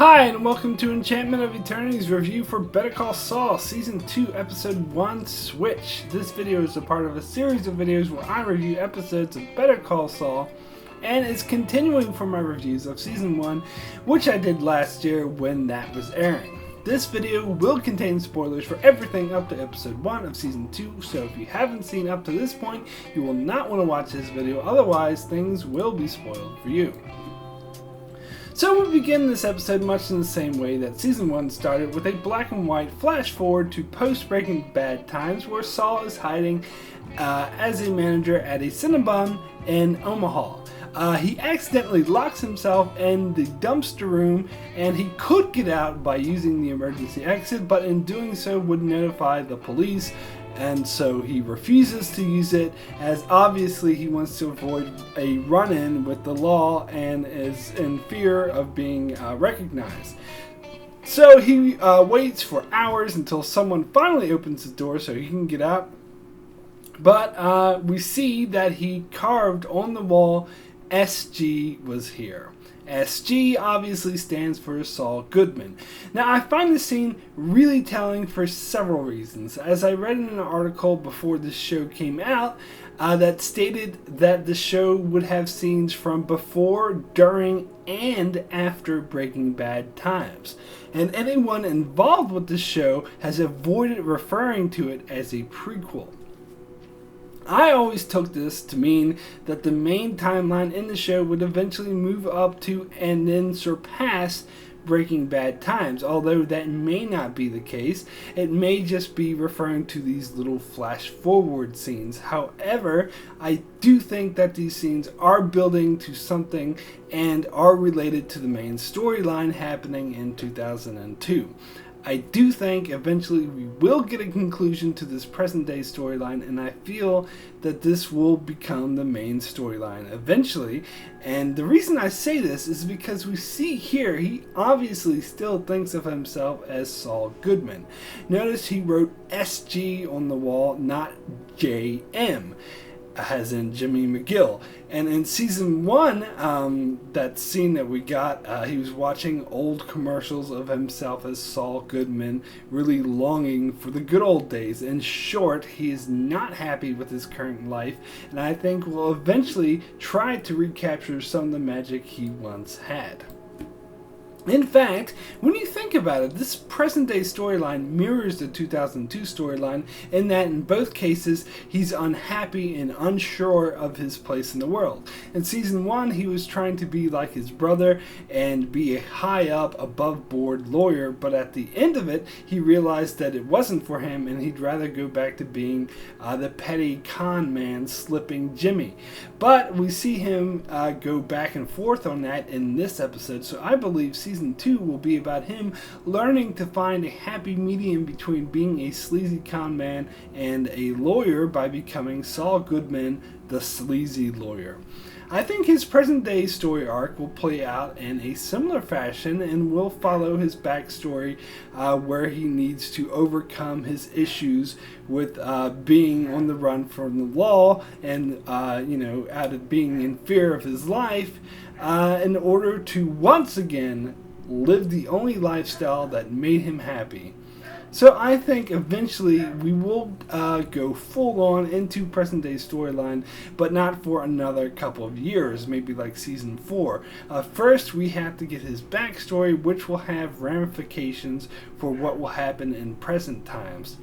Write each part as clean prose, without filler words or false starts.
Hi, and welcome to Enchantment of Eternity's review for Better Call Saul, Season 2, Episode 1, Switch. This video is a part of a series of videos where I review episodes of Better Call Saul, and it's continuing from my reviews of Season 1, which I did last year when that was airing. This video will contain spoilers for everything up to Episode 1 of Season 2, so if you haven't seen up to this point, you will not want to watch this video, otherwise things will be spoiled for you. So we begin this episode much in the same way that Season 1 started, with a black and white flash forward to post-Breaking Bad times where Saul is hiding as a manager at a Cinnabon in Omaha. He accidentally locks himself in the dumpster room, and he could get out by using the emergency exit, but in doing so would notify the police, and so he refuses to use it, as obviously he wants to avoid a run-in with the law and is in fear of being recognized. So he waits for hours until someone finally opens the door so he can get out, but we see that he carved on the wall, SG was here. SG obviously stands for Saul Goodman. Now, I find this scene really telling for several reasons. As I read in an article before this show came out that stated that the show would have scenes from before, during, and after Breaking Bad times. And anyone involved with the show has avoided referring to it as a prequel. I always took this to mean that the main timeline in the show would eventually move up to and then surpass Breaking Bad times. Although that may not be the case, it may just be referring to these little flash forward scenes. However, I do think that these scenes are building to something and are related to the main storyline happening in 2002. I do think eventually we will get a conclusion to this present day storyline, and I feel that this will become the main storyline eventually. And the reason I say this is because we see here he obviously still thinks of himself as Saul Goodman. Notice he wrote SG on the wall, not JM, as in Jimmy McGill. And in Season 1, that scene that we got, he was watching old commercials of himself as Saul Goodman, really longing for the good old days. In short, he is not happy with his current life, and I think will eventually try to recapture some of the magic he once had. In fact, when you think about it, this present-day storyline mirrors the 2002 storyline in that in both cases, he's unhappy and unsure of his place in the world. In Season 1, he was trying to be like his brother and be a high-up, above-board lawyer, but at the end of it, he realized that it wasn't for him and he'd rather go back to being the petty con man slipping Jimmy. But we see him go back and forth on that in this episode, so I believe Season 2 will be about him learning to find a happy medium between being a sleazy con man and a lawyer by becoming Saul Goodman, the sleazy lawyer. I think his present day story arc will play out in a similar fashion and will follow his backstory where he needs to overcome his issues with being on the run from the law and out of being in fear of his life in order to once again live the only lifestyle that made him happy. So I think eventually we will go full on into present day storyline, but not for another couple of years, maybe like Season 4. First we have to get his backstory, which will have ramifications for what will happen in present times.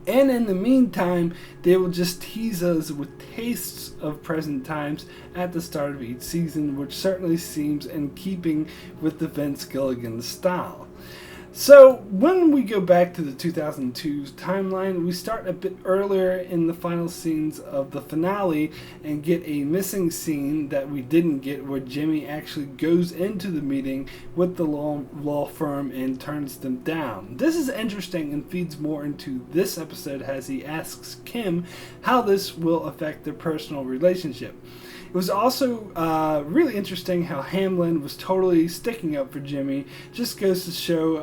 And in the meantime, they will just tease us with tastes of present times at the start of each season, which certainly seems in keeping with the Vince Gilligan style. So when we go back to the 2002 timeline, we start a bit earlier in the final scenes of the finale and get a missing scene that we didn't get, where Jimmy actually goes into the meeting with the law firm and turns them down. This is interesting and feeds more into this episode as he asks Kim how this will affect their personal relationship. It was also really interesting how Hamlin was totally sticking up for Jimmy. Just goes to show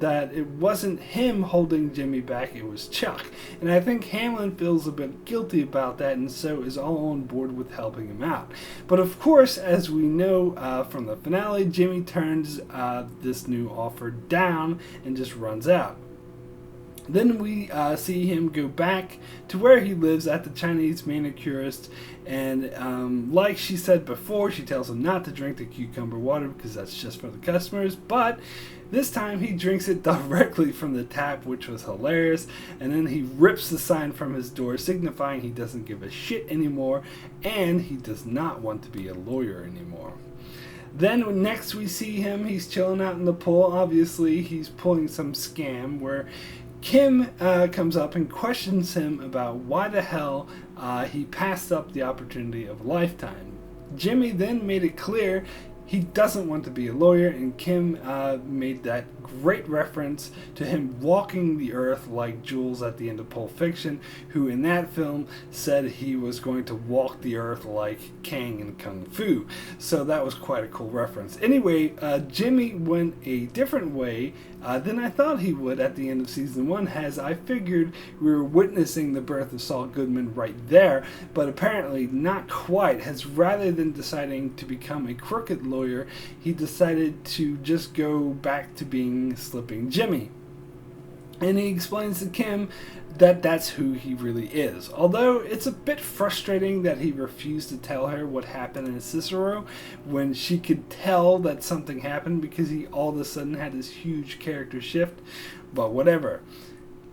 that it wasn't him holding Jimmy back, it was Chuck. And I think Hamlin feels a bit guilty about that, and so is all on board with helping him out. But of course, as we know from the finale, Jimmy turns this new offer down and just runs out. Then we see him go back to where he lives at the Chinese manicurist, and like she said before, she tells him not to drink the cucumber water because that's just for the customers, but this time he drinks it directly from the tap, which was hilarious, and then he rips the sign from his door, signifying he doesn't give a shit anymore, and he does not want to be a lawyer anymore. Then next we see him, he's chilling out in the pool. Obviously, he's pulling some scam where Kim comes up and questions him about why the hell he passed up the opportunity of a lifetime. Jimmy then made it clear he doesn't want to be a lawyer, and Kim made that great reference to him walking the earth like Jules at the end of Pulp Fiction, who in that film said he was going to walk the earth like Kang in Kung Fu. So that was quite a cool reference. Anyway, Jimmy went a different way than I thought he would at the end of season 1, as I figured we were witnessing the birth of Saul Goodman right there, but apparently not quite, as rather than deciding to become a crooked lawyer, he decided to just go back to being Slipping Jimmy. And he explains to Kim that that's who he really is. Although it's a bit frustrating that he refused to tell her what happened in Cicero when she could tell that something happened, because he all of a sudden had this huge character shift, but whatever.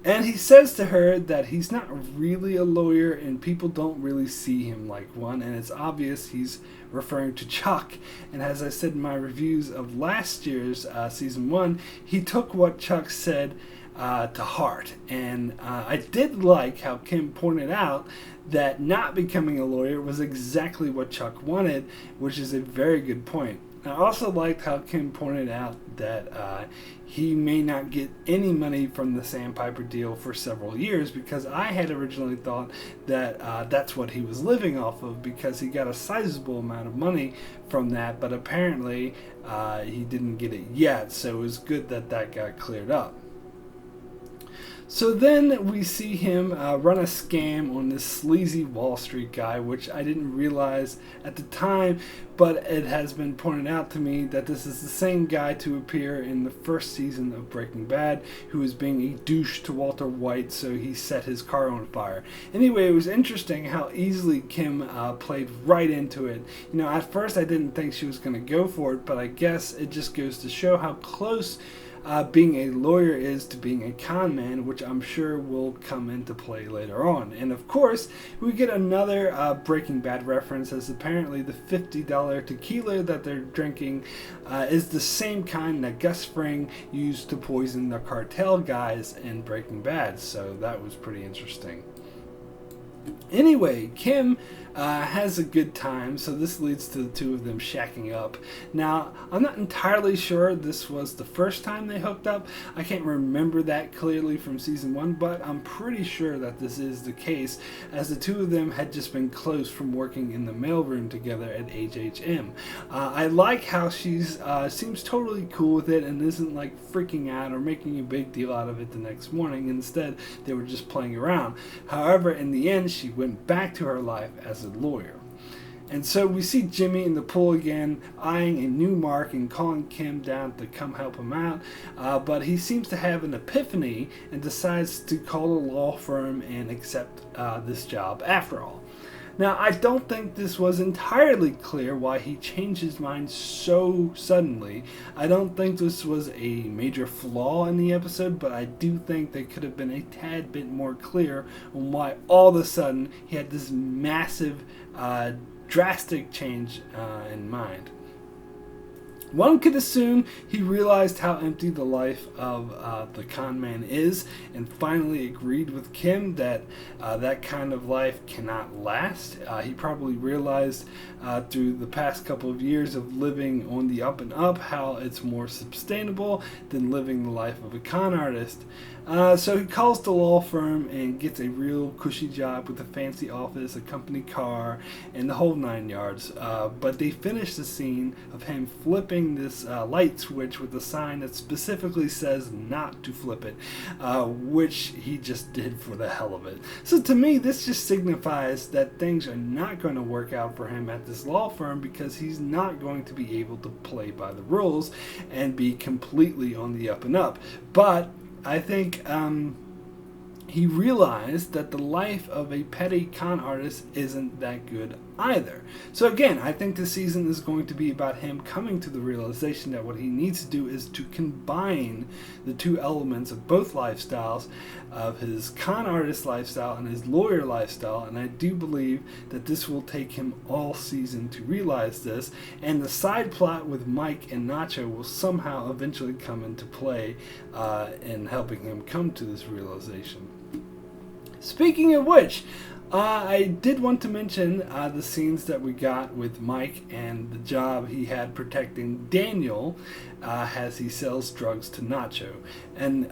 And he says to her that he's not really a lawyer and people don't really see him like one, and it's obvious he's referring to Chuck. And as I said in my reviews of last year's season 1, he took what Chuck said to heart. And I did like how Kim pointed out that not becoming a lawyer was exactly what Chuck wanted, which is a very good point. I also liked how Kim pointed out that he may not get any money from the Sandpiper deal for several years, because I had originally thought that that's what he was living off of, because he got a sizable amount of money from that, but apparently he didn't get it yet, so it was good that that got cleared up. So then we see him run a scam on this sleazy Wall Street guy, which I didn't realize at the time, but it has been pointed out to me that this is the same guy to appear in the first season of Breaking Bad, who was being a douche to Walter White, so he set his car on fire. Anyway, it was interesting how easily Kim played right into it. You know, at first I didn't think she was going to go for it, but I guess it just goes to show how close being a lawyer is to being a con man, which I'm sure will come into play later on. And of course, we get another Breaking Bad reference, as apparently the $50 tequila that they're drinking is the same kind that Gus Fring used to poison the cartel guys in Breaking Bad. So that was pretty interesting. Anyway, Kim has a good time, so this leads to the two of them shacking up. Now, I'm not entirely sure this was the first time they hooked up. I can't remember that clearly from season 1, but I'm pretty sure that this is the case, as the two of them had just been close from working in the mailroom together at HHM. I like how she seems totally cool with it and isn't like freaking out or making a big deal out of it the next morning. Instead, they were just playing around. However, in the end, she went back to her life as a lawyer. And so we see Jimmy in the pool again, eyeing a new mark and calling Kim down to come help him out, but he seems to have an epiphany and decides to call a law firm and accept this job after all. Now, I don't think this was entirely clear why he changed his mind so suddenly. I don't think this was a major flaw in the episode, but I do think they could have been a tad bit more clear on why all of a sudden he had this massive, drastic change in mind. One could assume he realized how empty the life of the con man is and finally agreed with Kim that that kind of life cannot last. He probably realized through the past couple of years of living on the up and up how it's more sustainable than living the life of a con artist. So he calls the law firm and gets a real cushy job with a fancy office, a company car, and the whole 9 yards. But they finish the scene of him flipping this light switch with a sign that specifically says not to flip it, which he just did for the hell of it. So to me, this just signifies that things are not going to work out for him at this law firm because he's not going to be able to play by the rules and be completely on the up and up. But I think he realized that the life of a petty con artist isn't that good either. So again, I think this season is going to be about him coming to the realization that what he needs to do is to combine the two elements of both lifestyles, of his con artist lifestyle and his lawyer lifestyle, and I do believe that this will take him all season to realize this, and the side plot with Mike and Nacho will somehow eventually come into play in helping him come to this realization. Speaking of which, I did want to mention the scenes that we got with Mike and the job he had protecting Daniel as he sells drugs to Nacho. And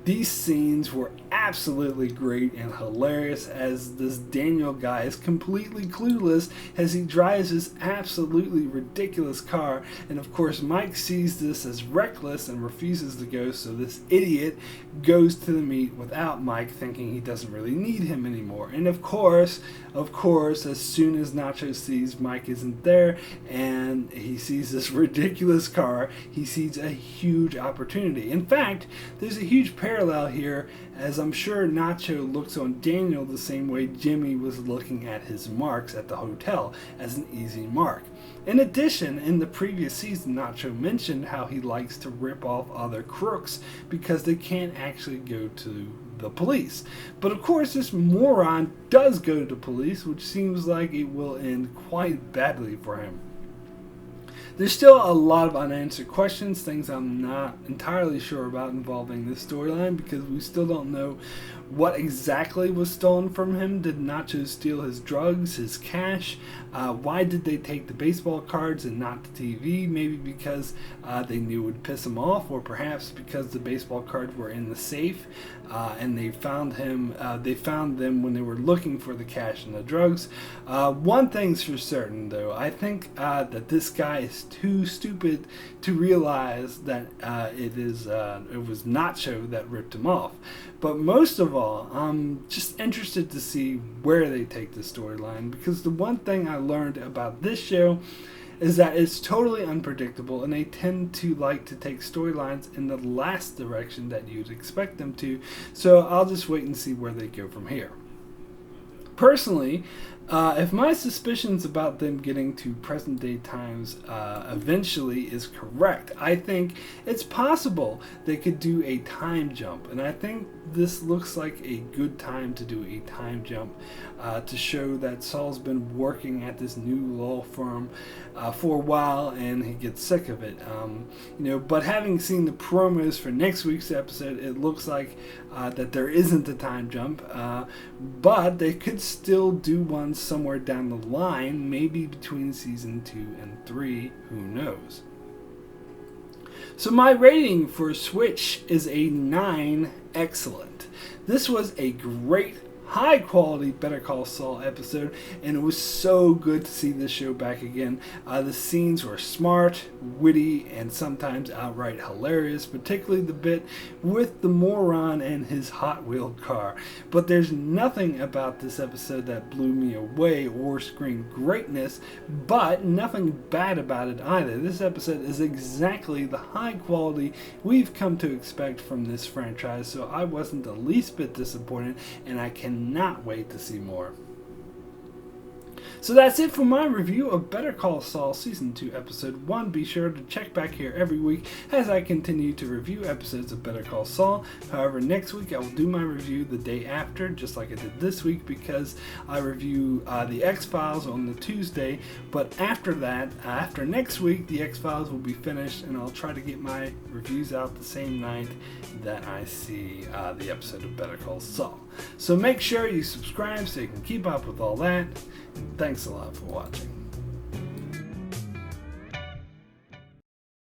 these scenes were absolutely great and hilarious as this Daniel guy is completely clueless as he drives this absolutely ridiculous car. And of course, Mike sees this as reckless and refuses to go, so this idiot goes to the meet without Mike, thinking he doesn't really need him anymore. And of course, as soon as Nacho sees Mike isn't there and he sees this ridiculous car, he sees a huge opportunity. In fact, there's a huge parallel here, as I'm sure Nacho looks on Daniel the same way Jimmy was looking at his marks at the hotel, as an easy mark. In addition, in the previous season, Nacho mentioned how he likes to rip off other crooks because they can't actually go to the police. But of course, this moron does go to police, which seems like it will end quite badly for him. There's still a lot of unanswered questions, things I'm not entirely sure about involving this storyline, because we still don't know what exactly was stolen from him. Did Nacho steal his drugs, his cash? Why did they take the baseball cards and not the TV? Maybe because they knew it would piss him off, or perhaps because the baseball cards were in the safe and they found him. They found them when they were looking for the cash and the drugs. One thing's for certain, though. I think that this guy is too stupid to realize that it was Nacho that ripped him off. But most of all, I'm just interested to see where they take the storyline, because the one thing I learned about this show is that it's totally unpredictable, and they tend to like to take storylines in the last direction that you'd expect them to. So I'll just wait and see where they go from here. Personally, if my suspicions about them getting to present day times eventually is correct, I think it's possible they could do a time jump. And I think this looks like a good time to do a time jump to show that Saul's been working at this new law firm for a while and he gets sick of it. But having seen the promos for next week's episode, it looks like that there isn't a time jump, but they could still do one somewhere down the line, maybe between season 2 and 3, who knows. So my rating for Switch is a 9 excellent. This was a great, high quality Better Call Saul episode, and it was so good to see this show back again. The scenes were smart, witty, and sometimes outright hilarious, particularly the bit with the moron and his Hot Wheel car. But there's nothing about this episode that blew me away or screamed greatness, but nothing bad about it either. This episode is exactly the high quality we've come to expect from this franchise, so I wasn't the least bit disappointed, and I cannot wait to see more. So that's it for my review of Better Call Saul Season 2, Episode 1. Be sure to check back here every week as I continue to review episodes of Better Call Saul. However, next week I will do my review the day after, just like I did this week, because I review the X-Files on the Tuesday. But after that, after next week, the X-Files will be finished, and I'll try to get my reviews out the same night that I see the episode of Better Call Saul. So make sure you subscribe so you can keep up with all that. And thanks a lot for watching.